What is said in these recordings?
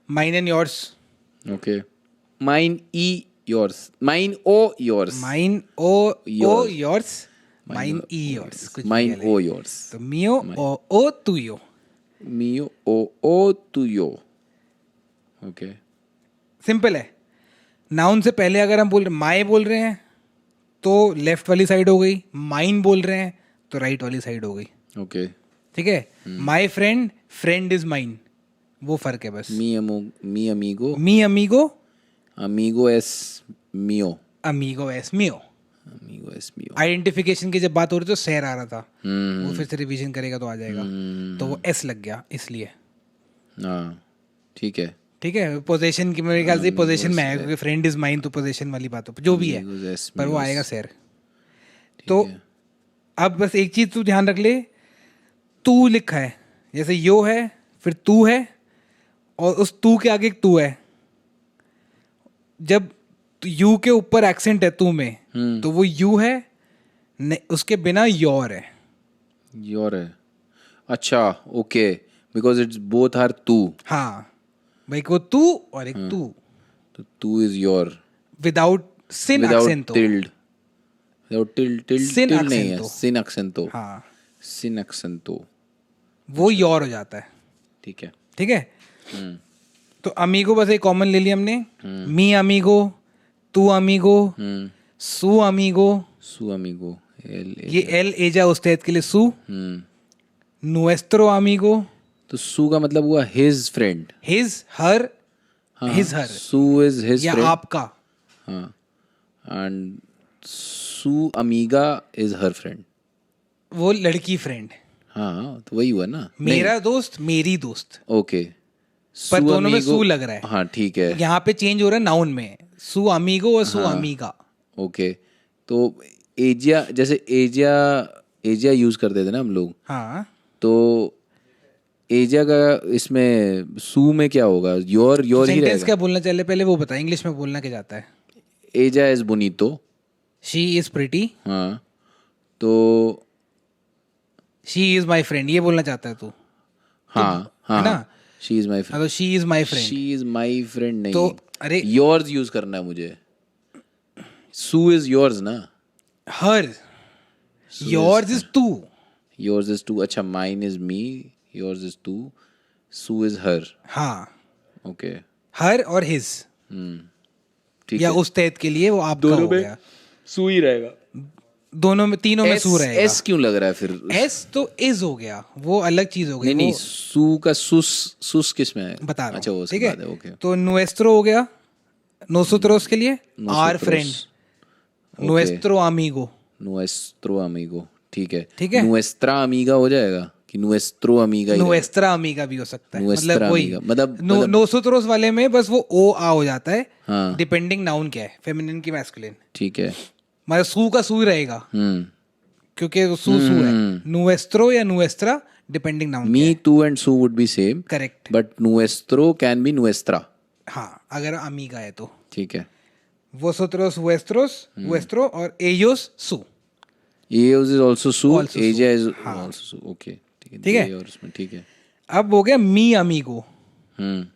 Mine and yours. Okay. Mine e yours. Mine o yours. Mine o Yours. yours. Mine e yours. कुछ भी Mine कह ले। o yours. तो mio o tuyo. Mio o tuyo. Okay. Simple है। Noun से पहले अगर हम बोल रहे माई बोल रहे हैं तो लेफ्ट वाली साइड हो गई, माइन बोल रहे हैं तो राइट वाली साइड हो गई। Okay. ठीक है। My friend, friend is mine, वो फर्क है बस। Mi amigo. मी अमीगो, Amigo es mío. अमीगो एस मियो। Amigo es mío. आइडेंटिफिकेशन की जब बात हो रही तो सैर आ रहा था, हम्म। वो फिर से रिवीजन करेगा तो आ जाएगा, तो वो एस लग गया इसलिए। हाँ ठीक है। ठीक है। पोजेशन की मेरे ख्याल से पोजेशन में है क्योंकि फ्रेंड इज माइन, तो पोजेशन वाली बात हो जो भी है, Amigos es पर वो míos. आएगा सैर। ठीक तो है। अब बस एक चीज तू ध्यान रख ले, तू लिखा है जैसे यो है फिर तू है और उस तू के आगे एक तू है। जब यू के ऊपर एक्सेंट है तू में तो वो यू है, उसके बिना योर है। योर है। अच्छा okay, because it's both are तू। हाँ भाई, को तू और एक तू तो तू इज योर विदाउट सिन without accent. Tilde. Without tilde Sin नहीं है, accento. सिन एक्सेंटो। हाँ, सिन एक्सेंटो। वो योर हो जाता है। ठीक है। ठीक है। तो अमीगो बस एक कॉमन ले लिया हमने। मी अमीगो, तू अमीगो, सू अमीगो। सू अमीगो। ये एल एजा उस्तैद के लिए सू। नुएस्त्रो अमीगो, तो सू का मतलब हुआ his friend. His her, his her सू इज हिज या फ्रेंड। आपका। हाँ एंड सू अमीगा इज हर फ्रेंड। वो लड़की फ्रेंड। हाँ तो वही हुआ ना। मेरा दोस्त, मेरी दोस्त, ओके। पर दोनों में सू लग रहा है। हाँ ठीक है। यहाँ पे चेंज हो रहा है नाउन में, सू अमीगो और सू अमीगा। ओके तो एजिया, जैसे एजिया यूज करते थे ना हम लोग, हाँ, तो एजिया का इसमें सू में क्या होगा? योर ही सेंटेंस रहेगा। क्या बोलना चाहिए पहले वो बता, इंग्लिश में बोलना क्या जाता है? एजिया इज बोनीतो। शी इज प्रिटी, हाँ तो शी इज माई फ्रेंड, ये बोलना चाहता है तू? हाँ है ना? हाँ शी इज माई फ्रेंड। हाँ, तो she is my friend. She is my friend नहीं, तो अरे योर्स यूज करना है मुझे। सू इज योर्स ना। हर, योर्स इज तू। योर्स इज टू। अच्छा माइन इज मी, योर्स इज टू, सू इज हर। हाँ, ओके हर और हिज, ठीक या है। उस तैद के लिए वो आपका हो गया। सू ही रहेगा। दोनों में, तीनों में सू रहेगा। एस क्यों लग रहा है फिर? एस तो इज हो गया, वो अलग चीज हो गई। नहीं वो सू का सुस किस में है? बता रहा हूँ। अच्छा वो ठीक उसके है, बाद है। ओके। तो नुएस्त्रो हो गया, नोसोत्रोस के लिए आर Nosotros. फ्रेंड, नुएस्त्रो अमीगो। नुएस्त्रो अमीगो। ठीक है। ठीक है। नुएस्त्रा अमीगा हो जाएगा कि नुएस्त्रो अमीगा ही रहेगा? नुएस्त्रा अमीगा भी हो सकता है, नुएस्त्रा मतलब वही अमीगा, मतलब नोसोत्रोस वाले में बस वो ओ आ हो जाता है, हाँ डिपेंडिंग नाउन क्या है, फेमिनिन की मैस्कुलिन। ठीक है। मतलब सू का सू ही रहेगा क्योंकि वो सू सू है। नुएस्त्रो या नुएस्त्रा डिपेंडिंग नाउन। मी टू एंड सू would be same, correct. But नुएस्त्रो कैन बी नुएस्त्रा। हाँ, अगर अमीगा है तो ठीक है। वोसोत्रोस वेस्ट्रोस, वेस्ट्रो और एयोस सू। एयोस इज आल्सो सू, Also एजिया इज हाँ। आल्सो सू। ओके ठीक है। और उसमें ठीक है। अब हो गया मी अमीगो। हम्म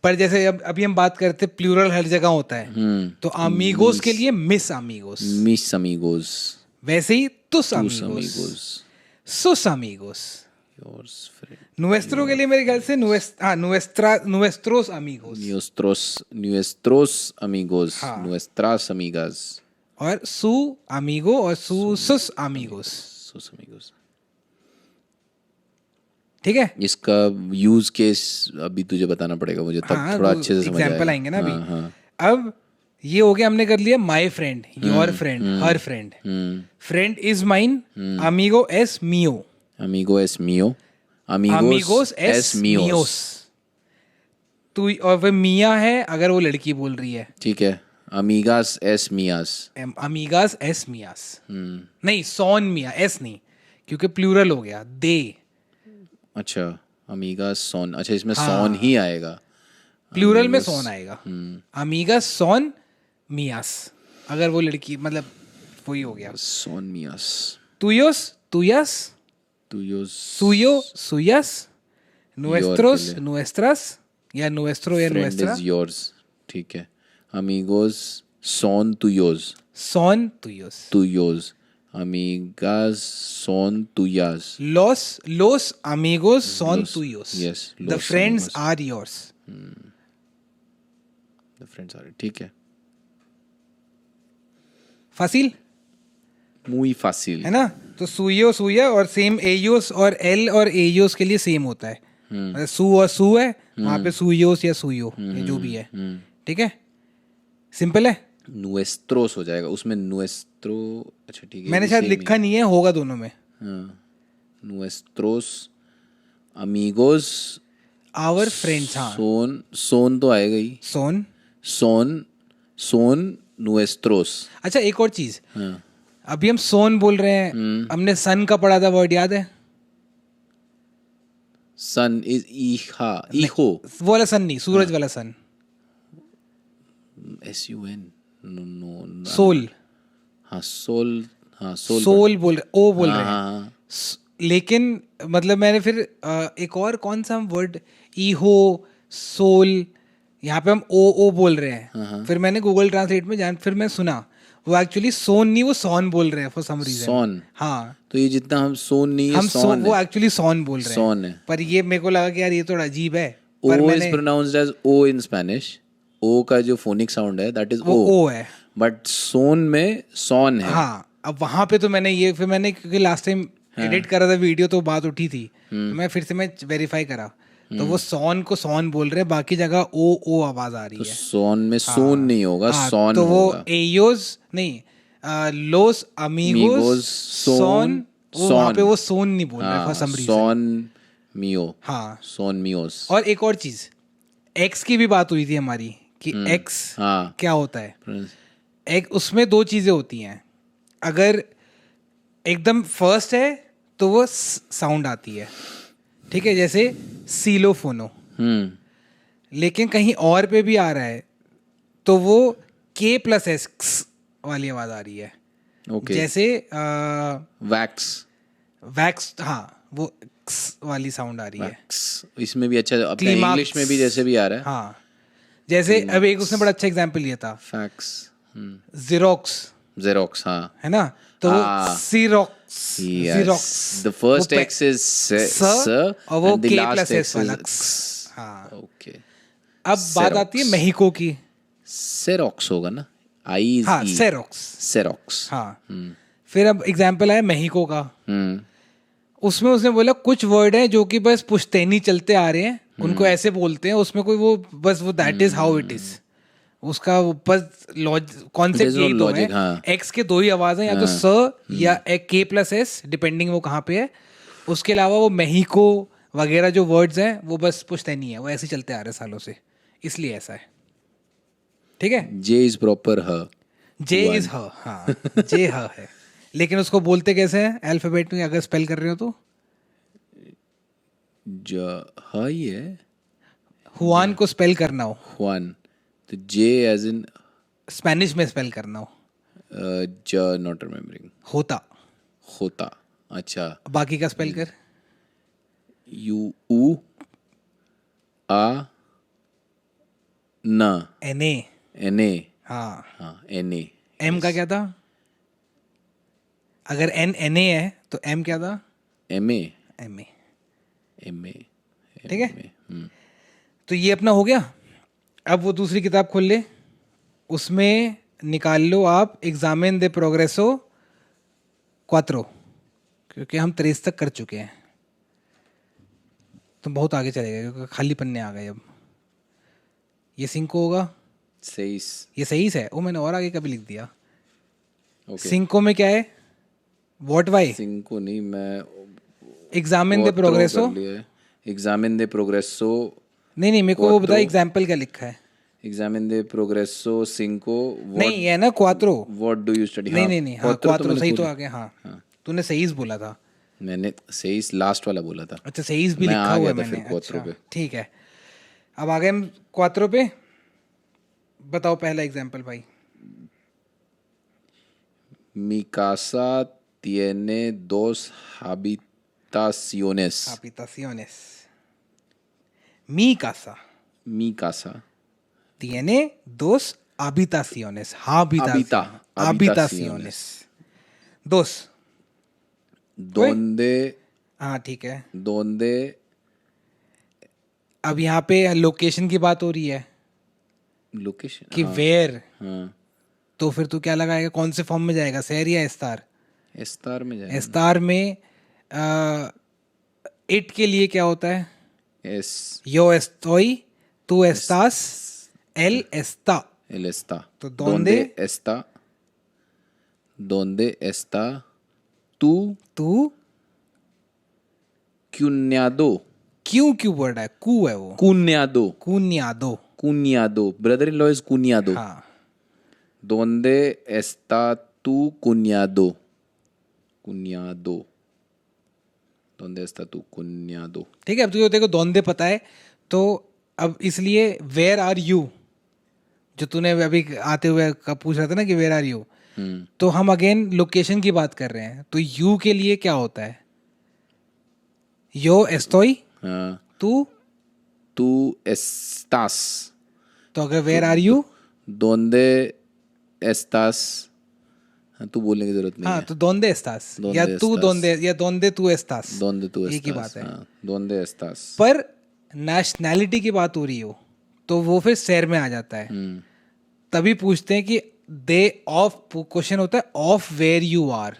पर जैसे अब अभी हम बात करते प्लूरल हर जगह होता है, तो अमीगोस के लिए मिस अमीगोस, मिस अमीगोस, वैसे ही तुस टूस अमीगोस, अमीगोस, सुस अमीगोस। योर्स फ्रेंड, नुएस्त्रो के लिए मेरे ख्याल से नुएस्त्रोस अमीगोस नुएस्त्रोस अमीगोस, हाँ। नुएस्ट्रास अमीगास, और सू अमीगो और सुस अमीगोस। सुस अमीगोस। ठीक है। इसका यूज केस अभी तुझे बताना पड़ेगा मुझे, तब हाँ, थोड़ा अच्छे से समझ एग्जाम्पल आएगा। आएंगे ना अभी। हाँ, हाँ। अब ये हो गया, हमने कर लिया my friend, your friend, her friend. Friend is mine, अमीगो एस मियो, अमीगो एस मियो, अमीगोस एस मियोस। तू और वह मिया है अगर वो लड़की बोल रही है, ठीक है। अमीगास एस मियास। अमीगास एस मियास। नहीं, सॉन मिया, एस नहीं, क्योंकि प्लूरल हो गया दे। अच्छा अमीगास सोन, अच्छा इसमें सोन ही आएगा। प्लूरल में सॉन आएगा। अमीगास सॉन मियास, अगर वो लड़की, मतलब वही हो गया। सोन मियास। तुयोस तुयस, तुयोस, सुयो सुयस, नुएस्त्रोस नुएस्ट्रास, या nuestro या फ्रेंड nuestra. इज योर्स, ठीक है. Amigos son tuyos, Son tuyos. tuyos. Amigas son tuyas. Los amigos son Los- tuyos. yes, The los friends amigos. are yours. The friends are, ठीक है. Fácil Muy fácil. है ना. तो सुयो सुया और सेम एयोस और एल और एयोस के लिए सेम होता है. मतलब सू और सू है, वहाँ पे सुयोस या सुयो या जो भी है. ठीक है, सिंपल है. Nuestros हो जाएगा उसमें. nuestro, अच्छा ठीक है. मैंने शायद लिखा नहीं है, होगा दोनों में. Nuestros amigos our friends. हाँ, son तो आएगा ही. सोन. son nuestros. अच्छा, एक और चीज, हाँ. अभी हम सोन बोल रहे हैं, हमने सन का पढ़ा था वर्ड, याद है? Son is hijo. वो वाला सन नहीं, सूरज वाला सन. sun. no. सोल. हाँ सोल. हाँ सोल. सोल बोल रहे, ओ बोल रहे हैं. हाँ. लेकिन मतलब मैंने फिर एक और कौन सा वर्ड, ईहो, सोल, यहाँ पे हम ओ बोल रहे हैं. फिर मैंने गूगल ट्रांसलेट में फिर मैं सुना वो एक्चुअली सोन नहीं, वो सॉन बोल रहे हैं फॉर सम रीजन. सॉन. हाँ, तो ये जितना हम सोन नहीं है, हम सॉन वो है. एक्चुअली सॉन बोल रहे सॉन हैं. है. पर ये मेरे को लगा कि यार ये थोड़ा अजीब है. O पर is मैंने pronounced as O in Spanish. O का जो फोनिक साउंड है that is वो O. ओ है. बट सोन में सॉन है. हाँ, अब वहां पे तो मैंने ये, फिर मैंने क्योंकि लास्ट टाइम एडिट करा था वीडियो तो बात उठी थी, तो मैं फिर से मैं वेरीफाई करा, तो वो सॉन को सॉन बोल रहे हैं, बाकी जगह ओ आवाज आ रही तो है. सोन में सोन नहीं होगा, हाँ, सॉन तो वो होगा. एयोस नहीं, लोस अमीगोस Amigos, सॉन, वो वहाँ son. पे वो सोन नहीं बोल रहे फॉर सम रीजन. सॉन मियो. हाँ, सोन मियोस. और एक और चीज, एक्स की भी बात हुई थी हमारी कि एक्स हाँ. क्या होता है. एक उसमें दो चीजें होती हैं. अगर एकदम फर्स्ट है तो वो साउंड आती है, ठीक है, जैसे सीलोफोनो. लेकिन कहीं और पे भी आ रहा है तो वो के प्लस एस वाली आवाज आ रही है. ओके. जैसे वैक्स. वैक्स, हाँ, वो क्स वाली साउंड आ रही है. वैक्स इसमें भी अच्छा, अपने क्लीमाक्स. इंग्लिश में भी जैसे भी आ रहा है. हाँ, जैसे अब एक उसने बड़ा अच्छा एग्जाम्पल लिया था, फैक्स. Xerox, xerox. हाँ. है ना, तो हाँ. सीरोक्स. Yes. जीरोक्स, The first वो X is स, और और वो the K last plus X S वाला is क्स. हाँ. Okay. अब बात आती है मेहिको की. Xerox होगा ना. I is हाँ, E. सेरोक्स. Xerox. हाँ. फिर अब एग्जाम्पल आया मेहिको का. उसमें उसने बोला कुछ वर्ड है जो कि बस पुश्तैनी चलते आ रहे हैं, उनको ऐसे बोलते हैं, उसमें कोई वो बस वो that is how it is. उसका वो बस कॉन्सेप्ट There's no यही तो है. logic, हाँ. एक्स के दो ही आवाजें, या तो स या के प्लस एस, डिपेंडिंग वो कहाँ पे है. उसके अलावा वो मेहिको वगैरह जो वर्ड्स हैं वो बस पुश्तैनी है, वो ऐसे चलते आ रहे हैं सालों से, इसलिए ऐसा है. ठीक है. J is proper ह. जे इज ह. हाँ, जे ह है. लेकिन उसको बोलते कैसे हैं अल्फाबेट में, अगर स्पेल कर रहे हो तो? ह ही है. हुआन को स्पेल करना हो, Juan. तो J as in स्पेनिश में स्पेल करना हो, not remembering. होता. होता. अच्छा. बाकी का स्पेल कर. U A न एन ए. Na. हाँ. हाँ Na. एम का क्या था? अगर एन एन ए है तो एम क्या था? Ma. M A. Ma. ठीक है. तो ये अपना हो गया. अब वो दूसरी किताब खोल ले, उसमें निकाल लो आप एग्जामिन दे प्रोग्रेसो क्वात्रो, क्योंकि हम 23 तक कर चुके हैं तो बहुत आगे चलेगा, क्योंकि खाली पन्ने आ गए. अब ये सिंको होगा. Seis. ये सही है. वो मैंने और आगे का भी लिख दिया. Okay. सिंको में क्या है? What Y. Cinco नहीं, मैं एग्जामिन दे प्रोग्रेसो. एग्जामिन दे प्रोग्रेसो. नहीं नहीं, मेरे को वो बता एग्जाम्पल क्या लिखा है. एग्जामिन दे प्रोग्रेसो सिंको. नहीं है ना quattro. What do you study. नहीं नहीं नहीं, हाँ क्वात्रो सही तो आ गया. हाँ, तूने सहीज बोला था. मैंने सही लास्ट वाला बोला था. अच्छा, सहीज भी मैं लिखा आ हुआ गया है था मैंने. फिर क्वात्रो अच्छा, पे. ठीक है. अब आ गए हम क्वात्रो पे. बताओ पहला एग्जाम्पल भाई. Mikasa tiene dos habitaciones. habitaciones. Mi casa. Mi casa. Tiene dos habitaciones. Habitaciones. Dos. Donde, हाँ ठीक है. donde, अब यहाँ पे लोकेशन की बात हो रही है location. कि हाँ, वेयर, हाँ. तो फिर तू क्या लगाएगा, कौन से फॉर्म में जाएगा, सेर या एस्तार? Estar में जाएगा. एस्तार में इट के लिए क्या होता है? Es, यो एस्तोई, tú estás, él está. él está. तो ¿dónde? está? ¿Dónde está tu तू cuñado? क्यों वर्ड है, कू है वो, Cuñado. कुन्यादो. Cuñado. Brother-in-law is cuñado. हाँ ¿Dónde está tu cuñado? Cuñado. ¿Dónde está tu cuñado? ठीक है. अब तुझे देखो दोंदे पता है, तो अब इसलिए वेयर आर यू, जो तूने अभी आते हुए का पूछ रहा था ना कि वेयर आर यू, तो हम अगेन लोकेशन की बात कर रहे हैं. तो यू के लिए क्या होता है? यो एस्तोई, हाँ. तू. Tú estás. तो अगर where are you, ¿Dónde estás? हाँ, तू बोलने की जरूरत नहीं हाँ है. तो दोंदे एस्तास, ¿Dónde या तू estás? दोंदे, या दोंदे तू एस्तास. ¿Dónde tú एक ही estás? बात है. हाँ, ¿dónde estás? पर नेशनैलिटी की बात हो रही हो तो वो फिर शहर में आ जाता है. तभी पूछते हैं कि दे ऑफ, क्वेश्चन होता है ऑफ वेयर यू आर,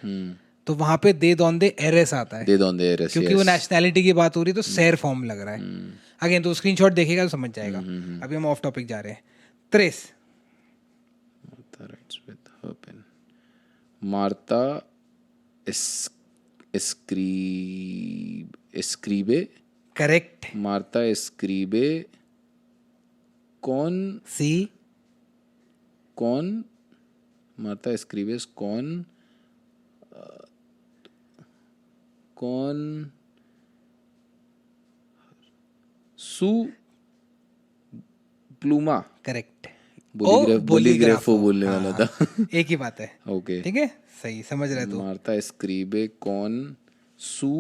तो वहां पे दे दोंदे एरेस आता है, ¿De dónde eres? क्योंकि वो नेशनैलिटी की बात हो रही है तो शहर फॉर्म लग रहा है. अगेन तो स्क्रीनशॉट देखेगा तो समझ जाएगा. अभी हम ऑफ टॉपिक जा रहे हैं. त्रेस. Marta writes with her pen. Marta escribe. Correct. Marta escribe con. सी. Marta escribes con su pluma. Correct. बोलीग्राफो बोलने वाला था. एक ही बात है. ओके. ठीक है, सही समझ रहे तू. Marta escribe con su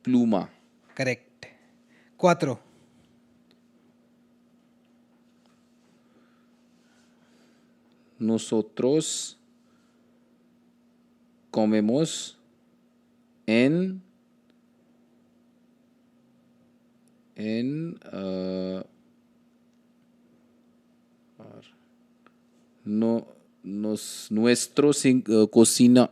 pluma. Correct. Quattro. Nosotros comemos en nuestro cocina.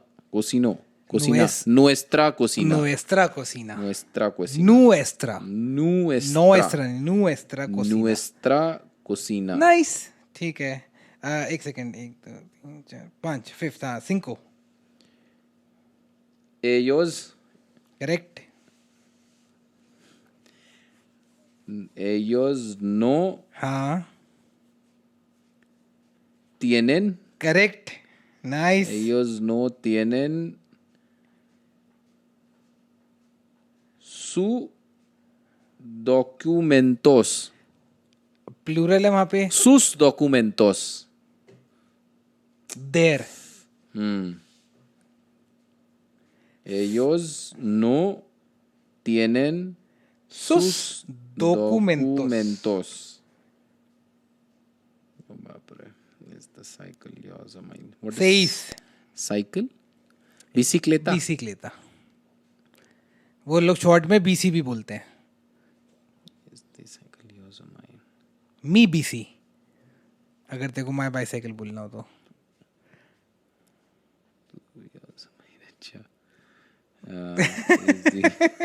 Nuestra cocina. Nuestra cocina. Nuestra cocina. Nuestra. Nuestra. Nuestra cocina. Nuestra cocina. Nice. ठीक है. एक सेकंड. 1 2 3 4 5 फिफ्थ. हाँ, 5. Ellos correct. no हाँ, tienen. Correct. Nice. Ellos no tienen su documentos. Plural है वहां पे. Sus documentos. देर. Ellos no tienen sus documentos. documentos. Oh, बाप रे. Is the cycle yours or mine? What is 6. cycle? Bicicleta. बिसिक्लेता. वो लोग short में BC भी बोलते हैं. Is the cycle yours or mine? Me BC, अगर तेरे को माई बाईसाइकिल बोलना हो तो. Yours or mine? अच्छा. Is the-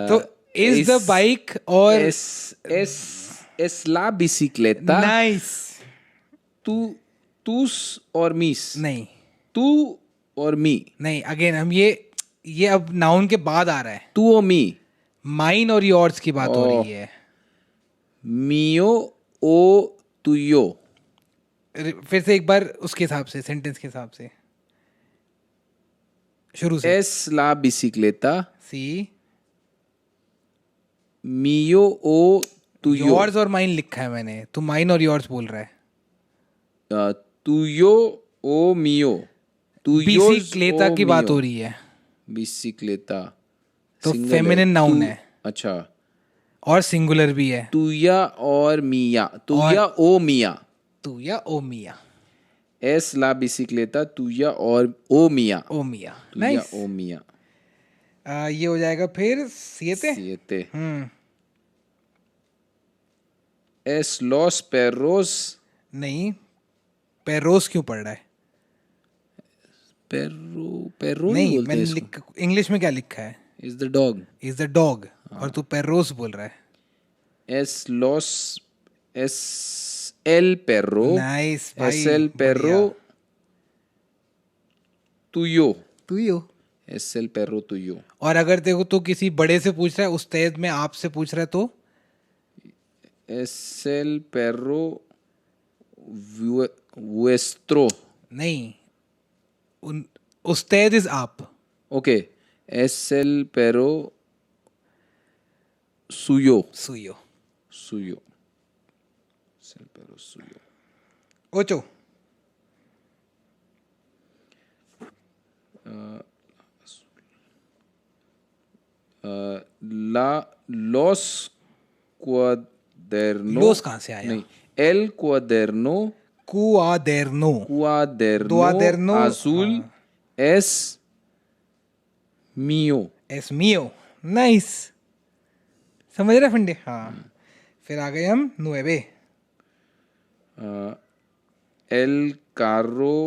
तो इज द बाइक और es la bicicleta. Nice. tus और mis. नहीं तू और मी. नहीं, अगेन हम ये अब नाउन के बाद आ रहा है. तू और मी. माइन और योर्स की बात हो रही है. mío o tuyo. फिर से एक बार उसके हिसाब से, सेंटेंस के हिसाब से शुरू से. Es la bicicleta सी. mío o tuyo. योर्स और माइन लिखा है मैंने, तू माइन और योर्स बोल रहा है. tuyo o mío. tuyos बिसिक्लेता o की बात mío. हो रही है. Bicicleta. तो Single है. feminine noun तू- है. अच्छा. और सिंगुलर भी है। तुया और मिया, तुया ओ मिया, तू या ओ मिया, es la bicicleta tuya और ओ मिया, ओ मिया। तुया नाइस। ओ मिया। ये हो जाएगा फिर सिएते। Siete. हम्म। Es los perros, नहीं, पेरोस क्यों पढ़ रहा है? perro ही नहीं, बोलते हैं इसको। इंग्लिश में क्या लिखा है? Is the dog. Is the dog, और तू पेरोस बोल रहा है। Es el perro, नाइस भाई, es el perro tuyo, तू ही हो। es el perro tuyo. और अगर देखो तो किसी बड़े से पूछ रहा है, उस्ताद में आपसे पूछ रहा है तो Es el perro vuestro. नहीं, उस्ताद इज आप। Okay. Es el perro suyo. सुयो। Suyo. Es el perro suyo. ओचो। Los cuadernos. Los कहाँ से आया? नहीं. El cuaderno. कुआदेर्नो। Cuaderno azul es mío. एस मियो। नाइस। समझ रहे फंडे? हाँ। फिर आ गए हम 9। El carro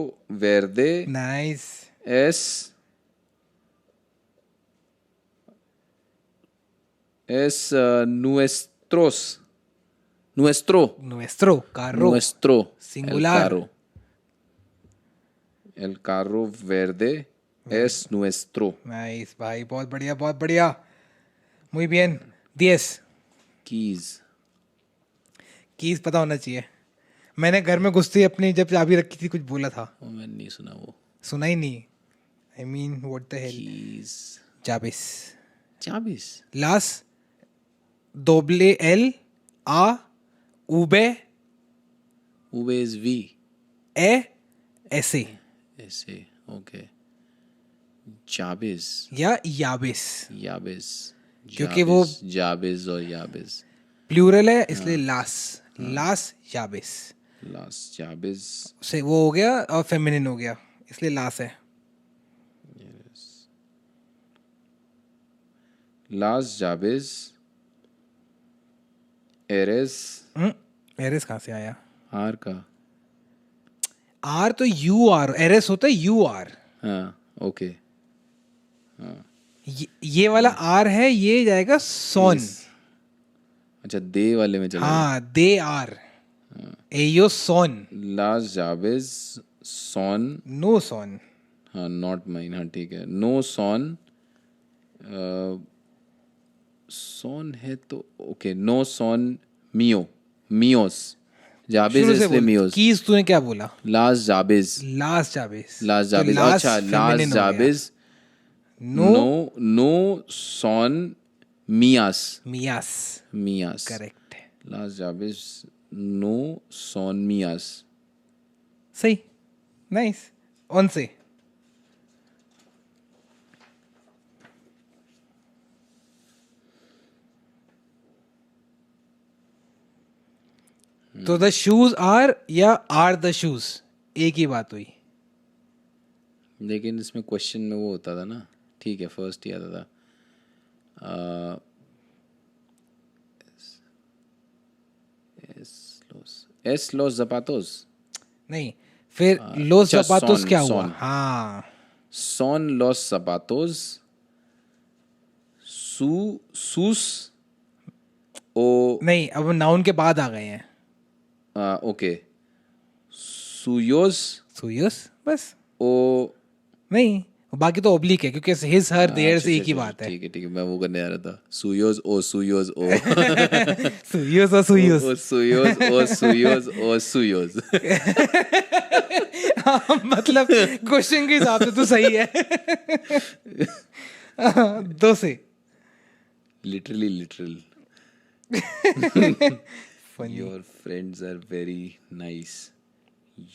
verde nice. es nuestro. नुएस्ट्रो, कार्रो, Nuestro. सिंगुलार। El carro verde es nuestro. Nice भाई, बहुत बढ़िया, बहुत बढ़िया। muy bien। 10। Keys. कीज पता होना चाहिए। मैंने घर में घुसते ही अपनी जब चाबी रखी थी कुछ बोला था, Oh, मैंने नहीं सुना वो. सुना ही नहीं। I mean what the hell. Keys. चाबिस। Chavis. लास दोबले एल आ उबे Ube is V. ए ऐसे ऐसे. Okay. Chavis. या याबिस, Yabis. क्योंकि वो Jabis और Yabis. प्लूरल है इसलिए लास, लास याबिस Las Jabis. से वो हो गया और फेमिनिन हो गया इसलिए लास है। Las Jabis. Eres. एरेस कहाँ से आया? आर का. आर तो यू आर, एरेस होता है यू आर। हाँ. ओके. ये वाला आर है, ये जाएगा सोन। अच्छा, दे वाले में चला. हाँ, they are एयो Son, loss जाबिज Son. No सोन। हाँ, नॉट माइन. हाँ, ठीक है. नो सोन. सोन है तो ओके. नो सोन मियो. मियोस. जाबिज शुरू से इसलिए बोल, मियोस. कीज तूने क्या बोला? लास जाबिज. लास्ट जाबिस। लास जाबिज. अच्छा, लास जाबिज. नो नो सोन मियास. मियास। मियास. करेक्ट है, लास जाबिज नो सोन मियास. सही। नाइस। ऑन से तो द शूज आर या आर द शूज एक ही बात हुई। लेकिन इसमें क्वेश्चन में वो होता था ना. ठीक है, फर्स्ट ही आता था. S loss zapatos. नहीं, फिर लोस अच्छा, zapatos son, क्या हुआ? son. हाँ, Son los zapatos. Sus o नहीं, अब नाउन के बाद आ गए हैं। ओके. Suyos सुयस बस, o. नहीं बाकी तो ओब्लिक है क्योंकि हिज हर देयर अच्छा, से एक ही अच्छा, बात है। ठीक है, ठीक है. मैं वो करने आ रहा था. Suyos o suyos o. सुयस और सुयस। O suyos o suyos o suyos. हाँ, मतलब क्वेश्चन के हिसाब से तो सही है। दो से Literal. Your friends are very nice.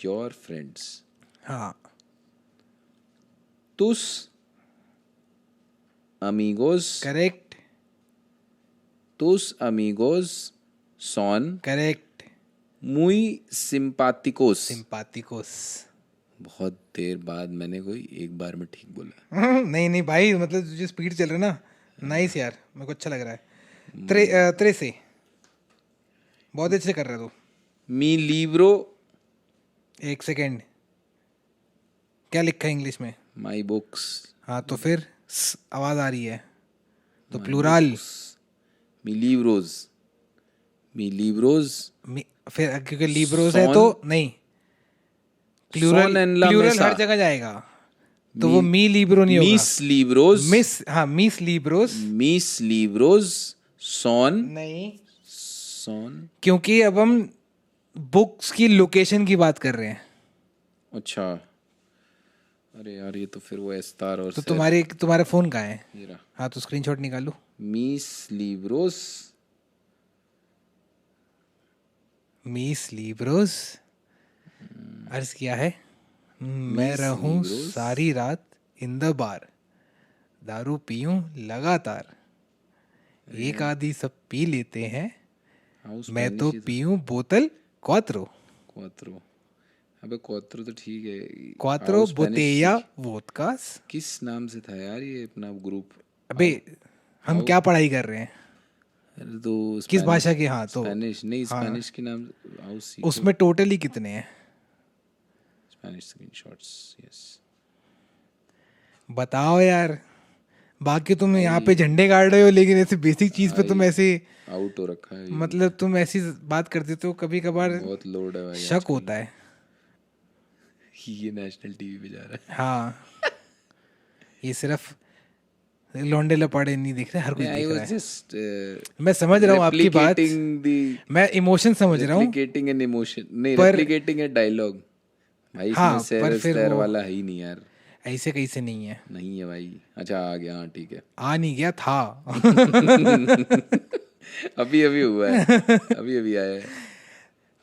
Your friends. हाँ, Tus amigos correct. tus amigos son correct. muy simpáticos. सिंपैथिकोस. बहुत देर बाद मैंने कोई एक बार में ठीक बोला. नहीं नहीं भाई, मतलब तुझे स्पीड चल रहा है ना. नाइस यार, मेरे को अच्छा लग रहा है. त्रे से बहुत अच्छे कर रहा है तू. Mi libro, एक सेकेंड. क्या लिखा है इंग्लिश में? my books. हाँ तो फिर आवाज आ रही है तो plural. Mi libros. Mi libros फिर क्योंकि लिब्रोस है तो नहीं, plural. Son en la plural mesa. हर जगह जाएगा तो वो मी लिब्रो नहीं होगा. mis libros. मिस, हाँ मिस लिब्रोस. Mis libros son नहीं, son क्योंकि अब हम बुक्स की लोकेशन की बात कर रहे हैं. अच्छा. अरे यार ये तो फिर वो स्टार और तो से तुम्हारा फोन कहाँ है? ये रहा. हाँ तो स्क्रीनशॉट निकालो. Mis libros मिस लिब्रोस. अर्ज किया है. मैं रहूं सारी रात इन द बार, दारू पीऊं लगातार, एक आधी सब पी लेते हैं, हाउस मैं तो पीऊं बोतल क्वात्रो. क्वात्रो. अबे क्वात्रो तो ठीक है. क्वात्रो हाउस स्पेनिश बोतेया वोदकास. किस नाम से था यार ये अपना ग्रुप? अबे हम क्या पढ़ाई कर रहे हैं? अरे तो किस भाषा की? हाँ तो स्पेनिश नहीं, स्पेनिश के नाम हाउस उसमें टोटली कितने हैं? Spanish screenshots. यस. बताओ यार. बाकी तुम यहाँ पे झंडे गाड़ रहे हो, लेकिन ऐसे बेसिक चीज पे तुम ऐसे आउट हो रखा है. मतलब तुम ऐसी बात कर देते हो कभी कभार, बहुत लोड है भाई. शक होता है. ये नेशनल टीवी पे जा रहा है. हाँ ये सिर्फ लौंडे लपाड़े नहीं दिख रहे, हर कोई आई दिख रहा वाज है. जस्ट मैं समझ रहा हूँ आपकी बात. मैं इमोशन समझ रहा हूँ. रेप्लिकेटिंग एन इमोशन नहीं, पर- रेप्लिकेटिंग ए डायलॉग. भाई हाँ, इसमें पर सैर फिर स्टैर वो- वाला है ही नहीं यार. ऐसे कैसे नहीं है? नहीं है भाई. अच्छा आ गया. हाँ ठीक है. आ नहीं गया था. अभी अभी हुआ है. अभी अभी आया है.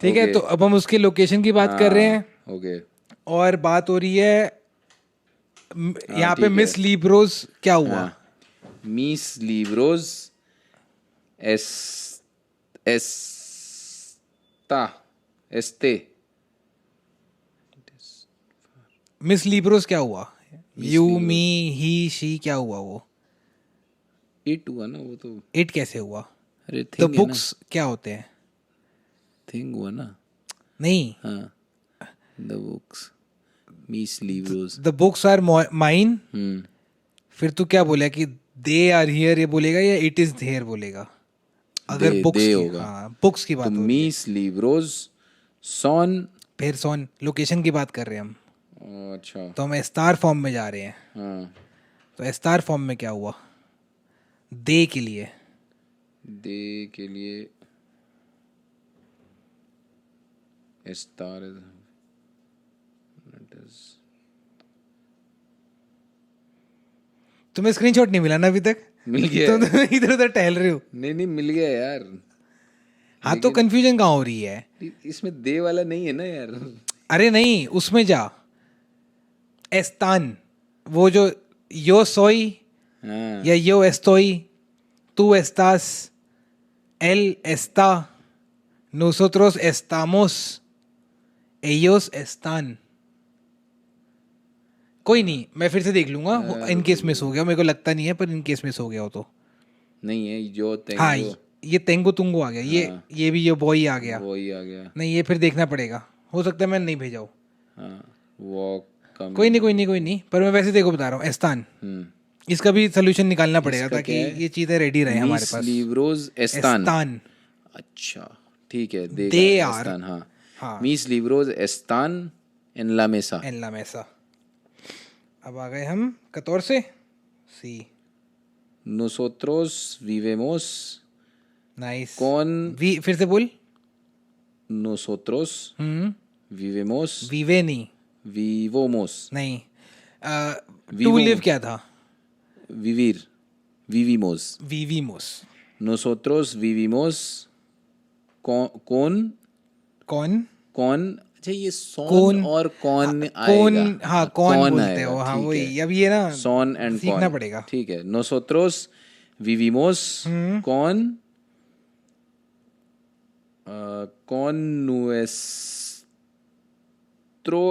ठीक है, तो अब हम उसके लोकेशन की बात कर रहे हैं ओके. और बात हो रही है यहाँ पे ठीक मिस लिब्रोस क्या हुआ? Mis libros este मिस लिब्रोस क्या हुआ? यू मी ही शी क्या हुआ? वो इट हुआ ना. वो तो इट कैसे हुआ? अरे तो थिंग बुक्स क्या होते हैं? थिंग हुआ ना. नहीं, हाँ. The books. Mis libros. The books are mine. फिर तू क्या बोला कि दे आर हियर ये बोलेगा या इट इज देयर बोलेगा? अगर बुक्स दे की, होगा. हाँ बुक्स की तो बात हो रही है. Mis libros son. फिर सोन लोकेशन की बात कर रहे हैं हम, अच्छा. तो हम स्टार फॉर्म में जा रहे हैं. हाँ. तो स्टार फॉर्म में क्या हुआ? दे के लिए दे के लिए स्टार तुम्हें स्क्रीनशॉट नहीं मिला ना अभी तक? मिल गया. तुम इधर उधर टहल रहे हो. नहीं मिल गया यार. हाँ तो कंफ्यूजन कहाँ हो रही है? इसमें दे वाला नहीं है ना यार. अरे नहीं, उसमें जा. एस्तान, वो जो यो सोई हाँ. या यो एस्तोई, tú estás, él está, nosotros estamos, ellos están. कोई नहीं, मैं फिर से देख लूंगा. इन केस मिस हो गया, मेरे को लगता नहीं है, पर इन केस मिस हो गया हो तो. नहीं है जो हाँ तेंगो. ये तेंगो तुंगो आ गया. ये भी ये बॉय आ गया. वो ही आ गया. नहीं ये फिर देखना पड़ेगा, हो सकता है मैं नहीं भेजा हूँ. हाँ. वॉक कम. कोई नहीं, पर मैं वैसे देखो बता रहा हूँ. एस्तान, इसका भी सोल्यूशन निकालना पड़ेगा ताकि ये चीजें रेडी रहे हमारे पास. libros están. एस्तान. अच्छा ठीक है. They are. están. हाँ. हाँ. Mis libros están en la mesa. En la mesa. अब आ गए हम 14 से. सी. Nosotros vivemos nice. con. फिर से बोल. Nosotros vivemos. वीवे नहीं. Vivomos. नहीं. टू लिव क्या था? Vivir. Vivimos. वीवीमोस. Nosotros vivimos con. अच्छा ये सोन और कौन आएगा. हाँ कौन बोलते आएगा, हो. हाँ ठीक वही. है. अब ये ना सोन एंड सीखना पड़ेगा. ठीक है. Nosotros vivimos con Con nuestro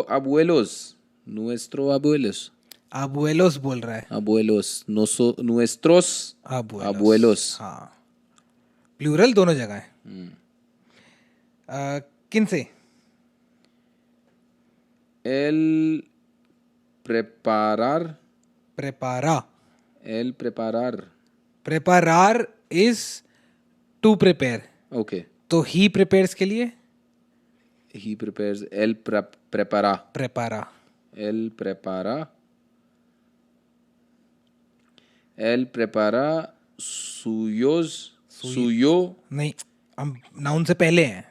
abuelos. Nuestro abuelos. abuelos बोल रहा है. Abuelos. Nuestros abuelos. हाँ, प्लूरल दोनों जगह है. किन से? El preparar. प्रेपारा. El preparar. प्रेपारार इज टू प्रिपेयर. Okay. तो ही प्रिपेयर्स के लिए He prepares. El prepara. प्रेपारा. El prepara. El prepara suyos. Suyo. नहीं, हम नाउन से पहले हैं.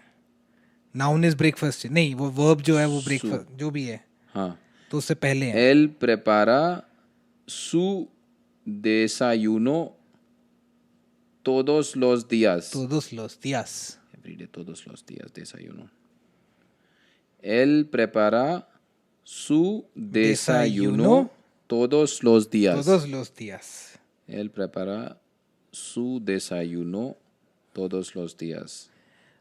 Noun is breakfast. नहीं, वो वर्ब जो है वो ब्रेकफास्ट जो भी है हाँ. तो उससे पहले है. Él prepara su desayuno todos los días. todos los días. Every day, todos los días desayuno. Él prepara su desayuno todos los días. todos los días. Él prepara su desayuno todos los días.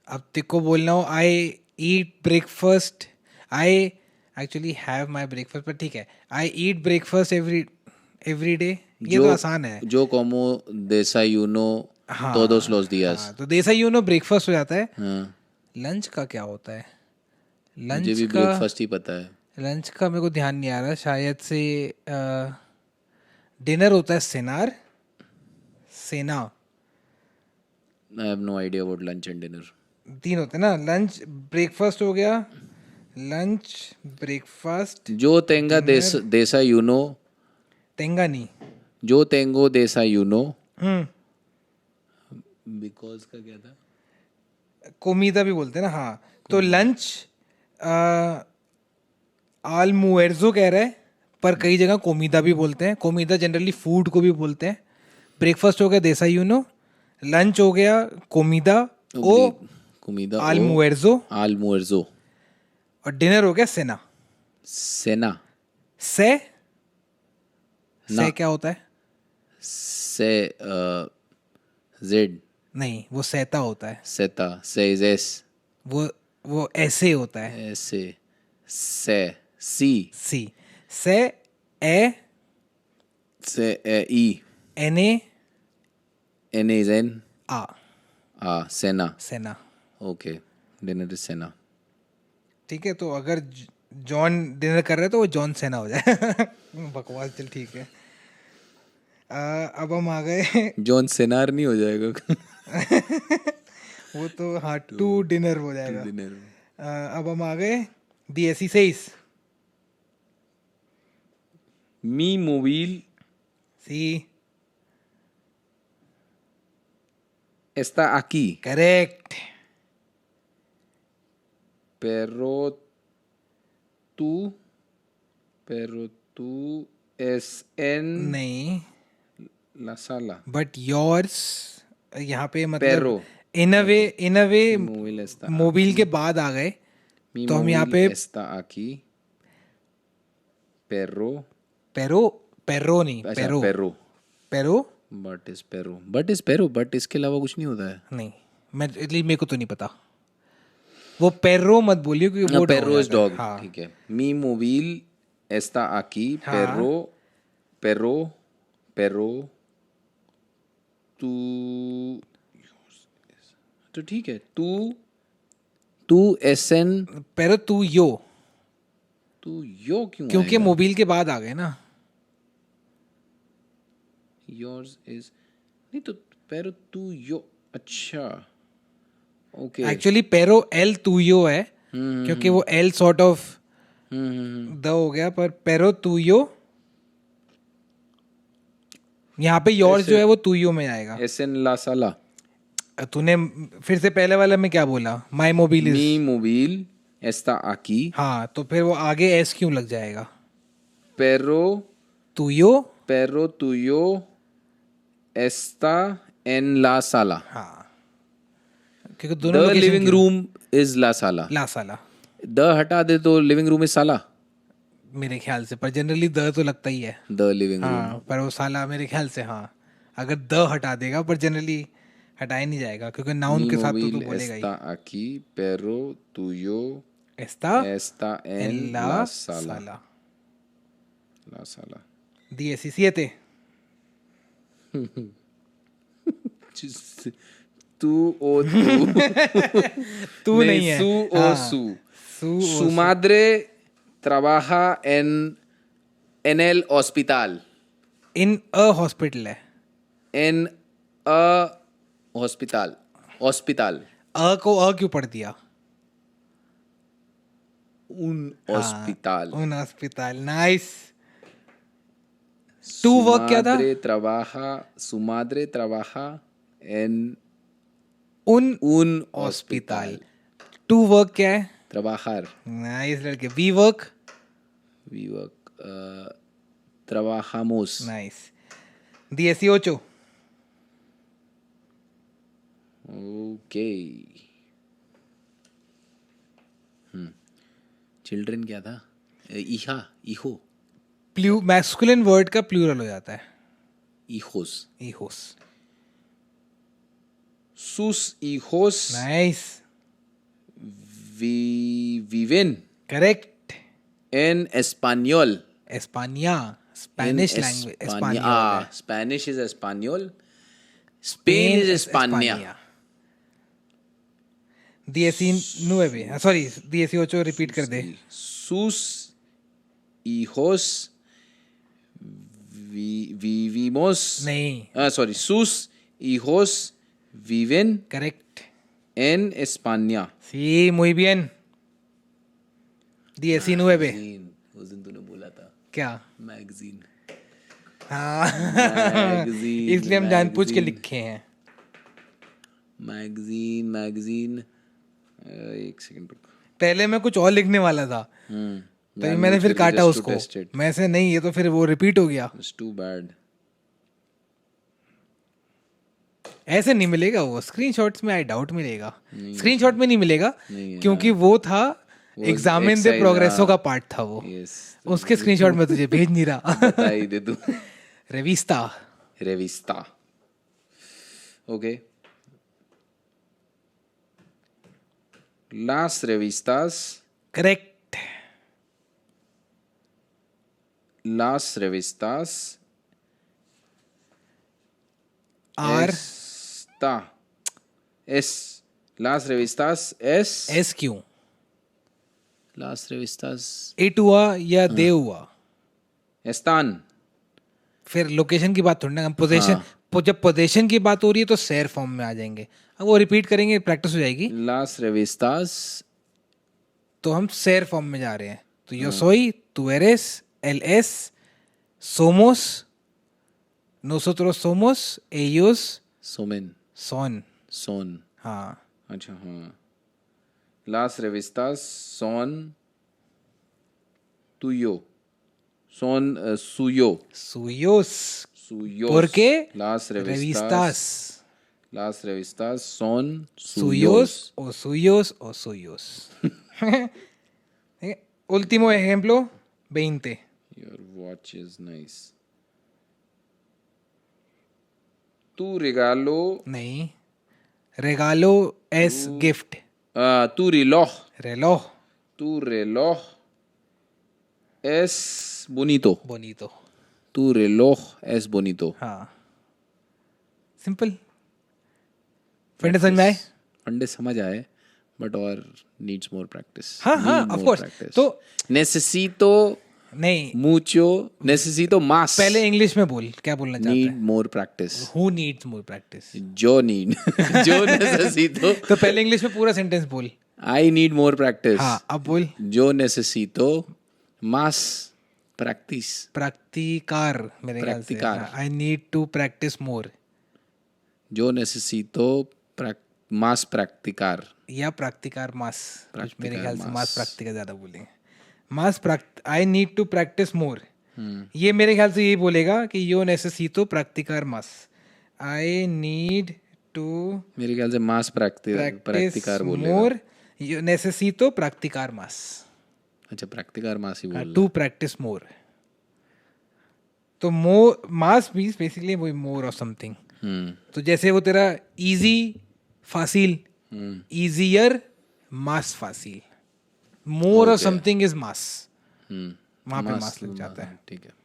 अब तेको बोलना हो I eat breakfast. I actually have my breakfast, पर ठीक है. I eat breakfast every day. ये तो आसान है. Yo como desayuno todos los días. हाँ, तो देसायूनो ब्रेकफास्ट हो जाता है. हाँ. लंच का क्या होता है? मुझे लंच भी का ब्रेकफास्ट ही पता है. लंच का मेरे को ध्यान नहीं आ रहा. शायद से डिनर होता है सेनार. सेना I have no idea about lunch and dinner. 3 होते हैं ना. लंच ब्रेकफास्ट हो गया. Lunch breakfast. Yo tenga desayuno. तेंगा नहीं. Yo tengo desayuno. Hmm Because का क्या था? कोमीदा भी बोलते हैं ना. हाँ, तो लंच आलमुएर्जो कह रहा है, पर कई जगह कोमीदा भी बोलते हैं. कोमीदा जनरली फूड को भी बोलते हैं. ब्रेकफास्ट हो गया देसायूनो. लंच हो गया कोमीदा ओ Comida o आलमुएर्जो. almuerzo. और डिनर हो गया सेना. Cena. से क्या होता है? Se Z. नहीं, वो सहता होता है. Zeta. Seis. वो ऐसे होता है. S. Se. Si. सी. से ए Se. I. N A N is N. आ. Cena. सेना. Okay. Dinner is cena. ठीक है, तो अगर जॉन डिनर कर रहे हैं तो वो जॉन सेना हो जाए. बकवास. चल ठीक है. अब हम आ गए. जॉन सेनार नहीं हो जाएगा. वो तो हाँ टू डिनर हो जाएगा. Dinner. अब हम आ गए. 16. Mi móvil सी. está aquí. Correct. Pero tú es en नहीं, la sala. बट योर्स यहाँ पे मतलब Perro. इन अ वे Mi móvil está. मोबिल के बाद आ गए. Mi तो हम móvil यहाँ पे está aquí. Perro. पेरो नहीं. अच्छा, perro. पेरो But is perro. But is perro. But इसके अलावा कुछ नहीं होता है. नहीं. मैं इसलिए मेरे को तो नहीं पता. वो पेरो मत बोलिए क्योंकि वो Perro is dog. हाँ. ठीक है. Mi móvil está aquí. हाँ. Perro. तू तो ठीक है. तू एसन. पेरो तू यो, तू यो क्यों क्योंकि आएगा? मोबिल के बाद आ गए ना. Yours is नहीं तो pero तू यो. अच्छा. ओके. एक्चुअली पेरो एल तू यो है क्योंकि वो एल सॉर्ट ऑफ द हो गया. पर पेरो तू यो यहाँ पे योर्स जो है वो तू यो में आएगा. एसन ला साला. तूने फिर से पहले वाले में क्या बोला? My mobile is. Mi móvil está aquí. हाँ, तो फिर वो आगे एस क्यों लग जाएगा? Pero tuyo está en la sala. हाँ, क्योंकि दोनों The location living क्यों? room is la sala. ला साला The हटा दे तो living room is sala. मेरे ख्याल से. पर जनरली द तो लगता ही है. The living room. हाँ, पर वो साला मेरे ख्याल से. हाँ, अगर द हटा देगा, पर जनरली हटाया नहीं जाएगा क्योंकि नाउन Mi के साथ तो móvil बोलेगा ही. está aquí, perro tuyo Está está en en la la sala. sala. La sala. 17. Tú o tú. तू नहीं है. Su o हाँ. su. Su o Su madre trabaja en el hospital. In a hospital है. En a hospital. Hospital. अ को अ क्यों पढ़ दिया? Un hospital. Un hospital. Nice. To work क्या था? Su madre trabaja en उन un hospital. hospital. To work क्या है? Trabajar. नाइस लड़के. We work. We work. Trabajamos. Nice. 18. Okay. Children क्या था? इहा, इहो, मैस्कुलिन वर्ड का प्लूरल हो जाता है. hijos. Hijos. Sus hijos nice. viven correct. en español. España. Spanish language. España. Español. Spanish is español. Spain is España. 19. Sorry 18 repeat कर दे. Sus hijos vivimos. नहीं. Sorry. Sus hijos viven correct. en España. Sí, muy bien. 19. उस दिन तूने बोला था क्या? Magazine. हाँ. Magazine, इसलिए हम जानबूझ के magazine. लिखे हैं. मैगजीन. एक सेकंड रुक. पहले मैं कुछ और लिखने वाला था तो ये मैंने फिर काटा उसको. मैं से नहीं, ये तो फिर वो रिपीट हो गया. It's too bad. ऐसे नहीं मिलेगा वो. स्क्रीनशॉट्स में आई डाउट मिलेगा. स्क्रीनशॉट में नहीं मिलेगा नहीं, क्योंकि वो था एग्जामिन दे exercise, प्रोग्रेसो हाँ. का पार्ट था वो. Yes. उसके स्क्रीनशॉट में तुझे भेज नहीं रहा. बता ही दे तू. रेविस्ता. Revista. Okay. Las revistas. Correct. Las revistas. आर Las revistas es. एस क्यों? Las revistas इट हुआ या दे हुआ? están. फिर लोकेशन की बात थोड़ी ना. पोजीशन. जब पोजीशन की बात हो रही है तो सेर फॉर्म में आ जाएंगे. अब वो रिपीट करेंगे, प्रैक्टिस हो जाएगी. Las revistas. तो हम सेर फॉर्म में जा रहे हैं. तो yo soy, tú eres, él es, somos, nosotros somos, ellos Somen. son. Son. हाँ. अच्छा हाँ. Las revistas son tuyo. Son suyo. Suyos. Suyos. ¿Por qué? Las revistas. Revistas. Las revistas son Suyos o suyos o suyos. Último ejemplo, 20. Your watch is nice. Tu regalo. नहीं. regalo es gift. Tu reloj. reloj. Tu reloj es bonito. bonito. Tu reloj es bonito. हाँ. Simple. फंडे समझ में आए? फंडे समझ आए but और नीड्स मोर प्रैक्टिस. हाँ ऑफ कोर्स. तो नेसेसितो नहीं, mucho necesito más. पहले इंग्लिश में बोल. क्या बोलना चाहता need है? more practice. Who needs more practice? Yo need. Yo necesito. तो पहले इंग्लिश में पूरा सेंटेंस बोल. I need more practice. हाँ अब बोल. Yo necesito más practice. practicar मेरे ख्याल से. Practicar. I need to practice more. Yo necesito más practicar. या practicar más. Practicar मेरे ख्याल से más. मास practicar ज्यादा बोलेंगे. मास I need to practice more. ये मेरे ख्याल से यही बोलेगा कि yo necesito practicar más. I need to मेरे ख्याल से más practice practicar बोलेगा. more. Yo necesito practicar más. अच्छा practicar más ही बोल. To practice more. तो more mass means basically वही more or something. तो जैसे वो तेरा इजी फासिल, इजियर मास फासिल, मोर और समथिंग इज मास, वहां पे मास लग जाता है। ठीक है।